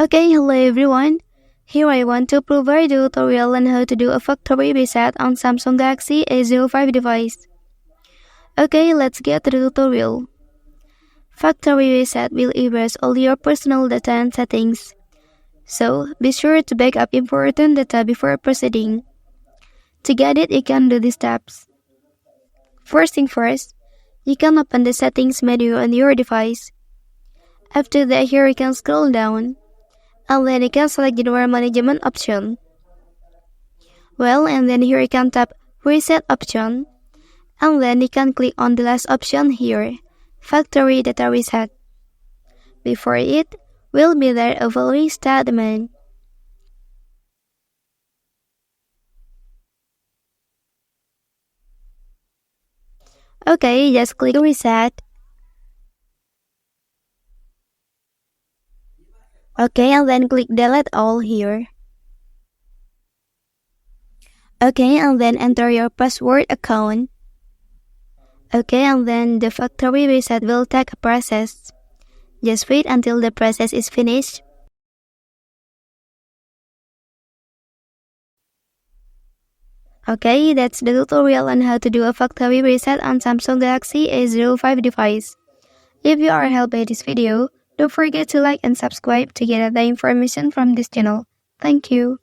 Okay, hello everyone. Here I want to provide a tutorial on how to do a factory reset on Samsung Galaxy A05 device. Okay, let's get to the tutorial. Factory reset will erase all your personal data and settings. So, be sure to back up important data before proceeding. To get it, you can do these steps. First thing first, you can open the settings menu on your device. After that, here you can scroll down. And then you can select the Device Management option. And then here you can tap Reset option. And then you can click on the last option here, Factory Data Reset. Before it, will be there a following statement. Okay, just click Reset. Okay, and then click Delete All here. Okay, and then enter your password account. Okay, and then the factory reset will take a process. Just wait until the process is finished. Okay, that's the tutorial on how to do a factory reset on Samsung Galaxy A05 device. If you are helped by this video, don't forget to like and subscribe to get the information from this channel. Thank you.